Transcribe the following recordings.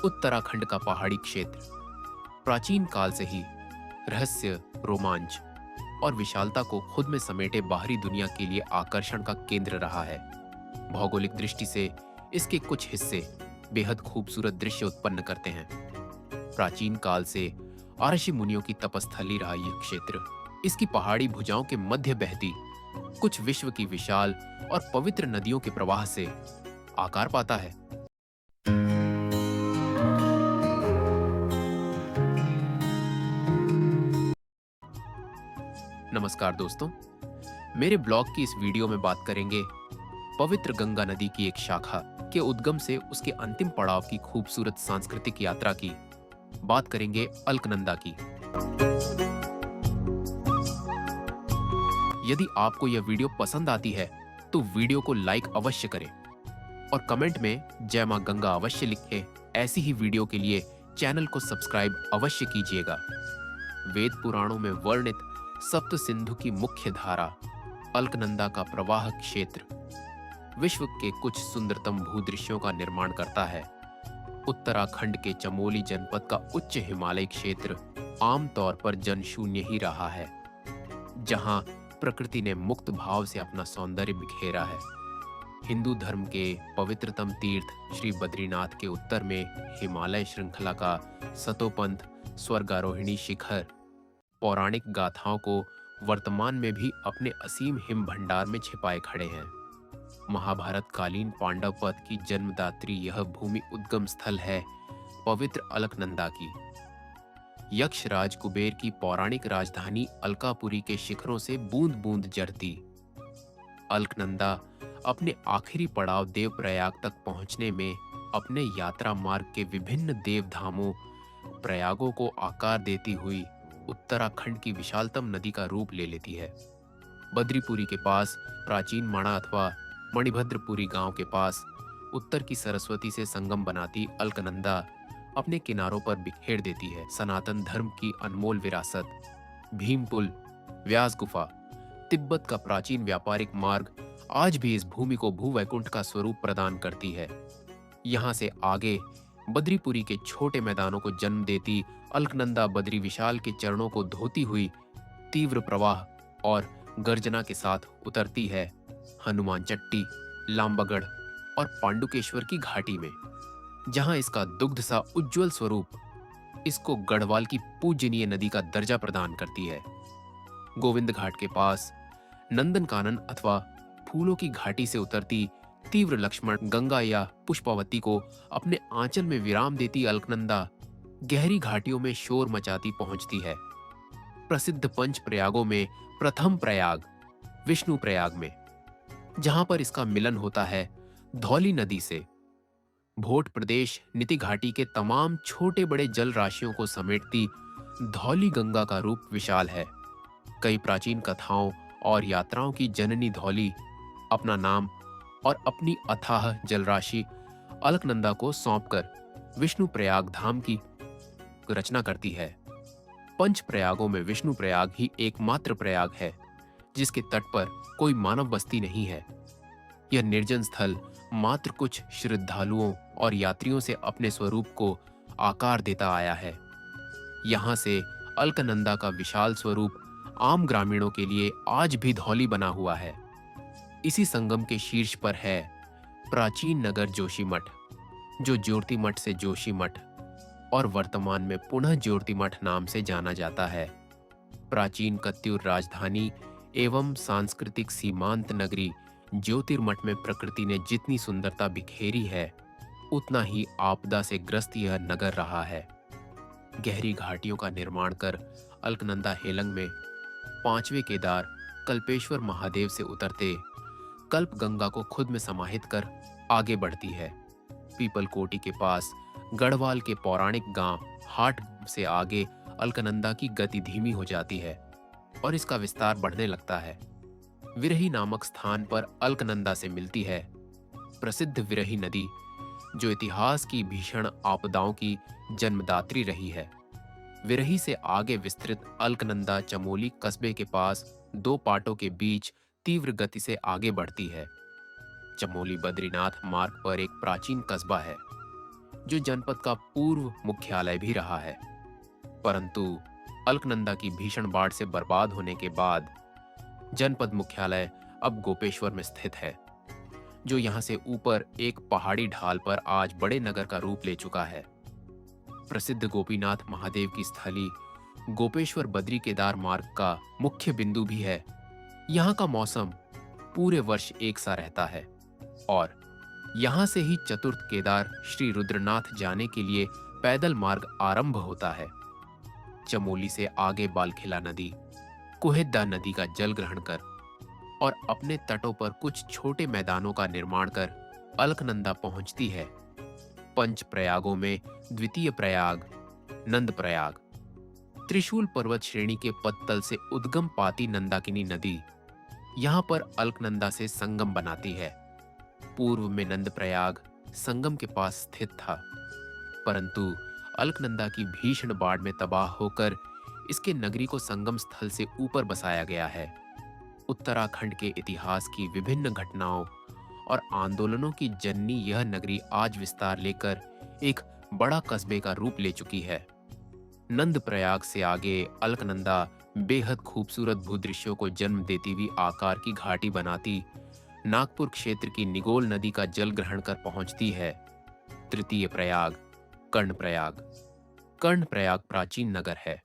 उत्तराखंड का पहाड़ी क्षेत्र प्राचीन काल से ही रहस्य, रोमांच और विशालता को खुद में समेटे बाहरी दुनिया के लिए आकर्षण का केंद्र रहा है। भौगोलिक दृष्टि से इसके कुछ हिस्से बेहद खूबसूरत दृश्य उत्पन्न करते हैं। प्राचीन काल से ऋषि मुनियों की तपस्थली रहा यह क्षेत्र इसकी पहाड़ी भुजाओं के मध्य बहती कुछ विश्व की विशाल और पवित्र नदियों के प्रवाह से आकार पाता है। नमस्कार दोस्तों, मेरे ब्लॉग की इस वीडियो में बात करेंगे पवित्र गंगा नदी की एक शाखा के उद्गम से उसके अंतिम पड़ाव की खूबसूरत सांस्कृतिक यात्रा की। बात करेंगे अलकनंदा की। यदि आपको यह वीडियो पसंद आती है तो वीडियो को लाइक अवश्य करें और कमेंट में जय मां गंगा अवश्य लिखें। ऐसी ही वीडियो के लिए चैनल को सब्सक्राइब अवश्य कीजिएगा। वेद पुराणों में वर्णित सप्त सिंधु की मुख्य धारा अलकनंदा का प्रवाह क्षेत्र विश्व के कुछ सुंदरतम भूदृश्यों का निर्माण करता है। उत्तराखंड के चमोली जनपद का उच्च हिमालय क्षेत्र आमतौर पर जनशून्य ही रहा है, जहां प्रकृति ने मुक्त भाव से अपना सौंदर्य बिखेरा है। हिंदू धर्म के पवित्रतम तीर्थ श्री बद्रीनाथ के उत्तर में हिमालय श्रृंखला का सतोपंथ स्वर्गारोहिणी शिखर पौराणिक गाथाओं को वर्तमान में भी अपने असीम हिम भंडार में छिपाए खड़े हैं। महाभारत कालीन पांडव पथ की जन्मदात्री यह भूमि उद्गम स्थल है पवित्र अलकनंदा की। यक्षराज कुबेर की पौराणिक राजधानी अलकापुरी के शिखरों से बूंद बूंद जड़ती अलकनंदा अपने आखिरी पड़ाव देवप्रयाग तक पहुंचने में अपने यात्रा मार्ग के विभिन्न देवधामों प्रयागों को आकार देती हुई उत्तराखंड की विशालतम नदी का रूप ले लेती है। बद्रीपुरी के पास प्राचीन माणा अथवा मणिभद्रपुरी गांव के पास उत्तर की सरस्वती से संगम बनाती अलकनंदा अपने किनारों पर बिखेर देती है सनातन धर्म की अनमोल विरासत। भीमपुल, व्यास गुफा, तिब्बत का प्राचीन व्यापारिक मार्ग आज भी इस भूमि को भूवैकुंठ का स्वरूप प्रदान करती है। यहाँ से आगे बद्रीपुरी के छोटे मैदानों को जन्म देती अलकनंदा बद्री विशाल के चरणों को धोती हुई तीव्र प्रवाह और गर्जना के साथ उतरती है हनुमान चट्टी, लामबगढ़ और पांडुकेश्वर की घाटी में, जहां इसका दुग्ध सा उज्जवल स्वरूप इसको गढ़वाल की पूजनीय नदी का दर्जा प्रदान करती है। गोविंद घाट के पास नंदनकानन अथवा फूलों की घाटी से उतरती तीव्र लक्ष्मण गंगा या पुष्पावती को अपने आंचल में विराम देती अलकनंदा गहरी घाटियों में शोर मचाती पहुंचती है प्रसिद्ध पंच प्रयागों में प्रथम प्रयाग विष्णु प्रयाग में, जहां पर इसका मिलन होता है धौली नदी से। भोट प्रदेश नीति घाटी के तमाम छोटे बड़े जल राशियों को समेटती धौली गंगा का रूप विशाल है। कई प्राचीन कथाओं और यात्राओं की जननी धौली अपना नाम और अपनी अथाह जलराशि अलकनंदा को सौंपकर विष्णु प्रयाग धाम की रचना करती है। पंच प्रयागों में विष्णु प्रयाग ही एकमात्र प्रयाग है जिसके तट पर कोई मानव बस्ती नहीं है। यह निर्जन स्थल मात्र कुछ श्रद्धालुओं और यात्रियों से अपने स्वरूप को आकार देता आया है। यहाँ से अलकनंदा का विशाल स्वरूप आम ग्रामीणों के लिए आज भी धौली बना हुआ है। इसी संगम के शीर्ष पर है प्राचीन नगर जोशीमठ, जो ज्योतिमठ से जोशीमठ और वर्तमान में पुनः ज्योतिमठ नाम से जाना जाता है। प्राचीन कत्यूर राजधानी एवं सांस्कृतिक सीमांत नगरी ज्योतिर्मठ में प्रकृति ने जितनी सुंदरता बिखेरी है उतना ही आपदा से ग्रस्त यह नगर रहा है। गहरी घाटियों का निर्माण कर अलकनंदा हेलंग में पांचवें केदार कल्पेश्वर महादेव से उतरते कल्प गंगा को खुद में समाहित कर आगे बढ़ती है। पीपल कोटी के पास गढ़वाल के पौराणिक गांव हाट से आगे अलकनंदा की गति धीमी हो जाती है और इसका विस्तार बढ़ने लगता है। विरही नामक स्थान पर अलकनंदा से मिलती है प्रसिद्ध विरही नदी, जो इतिहास की भीषण आपदाओं की जन्मदात्री रही है। विरही से आगे विस्तृत अलकनंदा चमोली कस्बे के पास दो पाटों के बीच तीव्र गति से आगे बढ़ती है। चमोली बद्रीनाथ मार्ग पर एक प्राचीन कस्बा है। जो जनपद का पूर्व मुख्यालय भी रहा है। परंतु अलकनंदा की भीषण बाढ़ से बर्बाद होने के बाद जनपद मुख्यालय अब गोपेश्वर में स्थित है, जो यहां से ऊपर एक पहाड़ी ढाल पर आज बड़े नगर का रूप ले चुका है। प्रसिद्ध गोपीनाथ महादेव की स्थली गोपेश्वर बद्री केदार मार्ग का मुख्य बिंदु भी है। यहाँ का मौसम पूरे वर्ष एक सा रहता है और यहाँ से ही चतुर्थ केदार श्री रुद्रनाथ जाने के लिए पैदल मार्ग आरंभ होता है। चमोली से आगे बालखिला नदी कुहेद्दा नदी का जल ग्रहण कर और अपने तटों पर कुछ छोटे मैदानों का निर्माण कर अलकनंदा पहुंचती है। पंच प्रयागों में द्वितीय प्रयाग नंद प्रयाग त्रिशूल पर्वत श्रेणी के पत्तल से उद्गम पाती नंदाकिनी नदी यहाँ पर अलकनंदा से संगम बनाती है। पूर्व में नंद प्रयाग संगम के पास स्थित था, परंतु अलकनंदा की भीषण बाढ़ में तबाह होकर इसके नगरी को संगम स्थल से ऊपर बसाया गया है। उत्तराखंड के इतिहास की विभिन्न घटनाओं और आंदोलनों की जननी यह नगरी आज विस्तार लेकर एक बड़ा कस्बे का रूप ले चुकी है। नंद प्रयाग से आगे अलकनंदा बेहद खूबसूरत भूदृश्यों को जन्म देती हुई आकार की घाटी बनाती नागपुर क्षेत्र की निगोल नदी का जल ग्रहण कर पहुंचती है। तृतीय प्रयाग कर्णप्रयाग। कर्णप्रयाग प्राचीन नगर है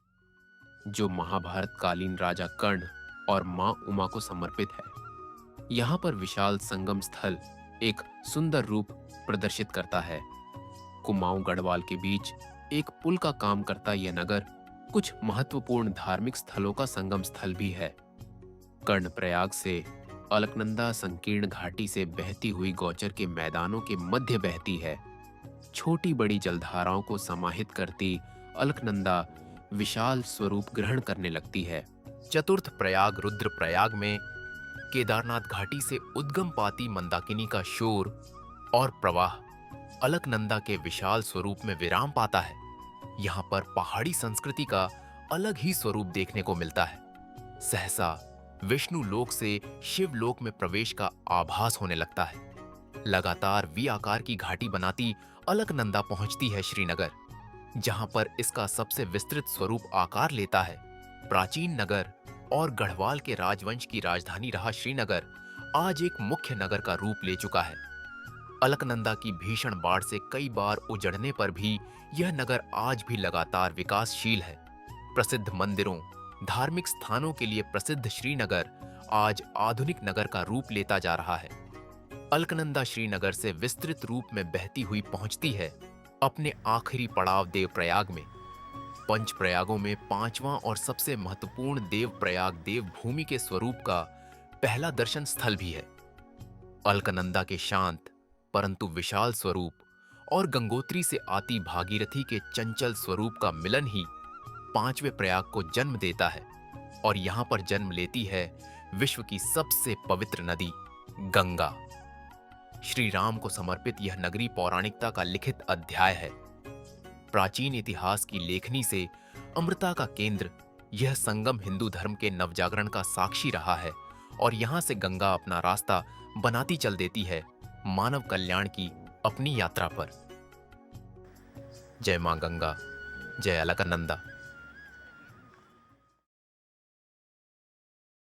जो महाभारत कालीन राजा कर्ण और मां उमा को समर्पित है। यहाँ पर विशाल संगम स्थल एक सुंदर रूप प्रदर्शित करता है। कुमाऊं गढ़वाल के बीच एक पुल का काम करता यह नगर कुछ महत्वपूर्ण धार्मिक स्थलों का संगम स्थल भी है। कर्णप्रयाग से अलकनंदा संकीर्ण घाटी से बहती हुई गौचर के मैदानों के मध्य बहती है। छोटी बड़ी जलधाराओं को समाहित करती अलकनंदा विशाल स्वरूप ग्रहण करने लगती है। चतुर्थ प्रयाग रुद्र प्रयाग में केदारनाथ घाटी से उद्गम पाती मंदाकिनी का शोर और प्रवाह अलकनंदा के विशाल स्वरूप में विराम पाता है। यहाँ पर पहाड़ी संस्कृति का अलग ही स्वरूप देखने को मिलता है। सहसा विष्णु लोक से शिव लोक में प्रवेश का आभास होने लगता है। लगातार वी आकार की घाटी बनाती अलकनंदा पहुंचती है श्रीनगर, जहां पर इसका सबसे विस्तृत स्वरूप आकार लेता है। प्राचीन नगर और गढ़वाल के राजवंश की राजधानी रहा श्रीनगर आज एक मुख्य नगर का रूप ले चुका है। अलकनंदा की भीषण बाढ़ से कई बार उजड़ने पर भी यह नगर आज भी लगातार विकासशील है। प्रसिद्ध मंदिरों, धार्मिक स्थानों के लिए प्रसिद्ध श्रीनगर आज आधुनिक नगर का रूप लेता जा रहा है। अलकनंदा श्रीनगर से विस्तृत रूप में बहती हुई पहुंचती है अपने आखिरी पड़ाव देवप्रयाग में। पंच प्रयागों में पांचवां और सबसे महत्वपूर्ण देवप्रयाग देवभूमि के स्वरूप का पहला दर्शन स्थल भी है। अलकनंदा के शांत परंतु विशाल स्वरूप और गंगोत्री से आती भागीरथी के चंचल स्वरूप का मिलन ही पांचवें प्रयाग को जन्म देता है और यहां पर जन्म लेती है विश्व की सबसे पवित्र नदी गंगा। श्री राम को समर्पित यह नगरी पौराणिकता का लिखित अध्याय है। प्राचीन इतिहास की लेखनी से अमृता का केंद्र यह संगम हिंदू धर्म के नवजागरण का साक्षी रहा है और यहां से गंगा अपना रास्ता बनाती चल देती है मानव कल्याण की अपनी यात्रा पर। जय मां गंगा, जय अलकनंदा।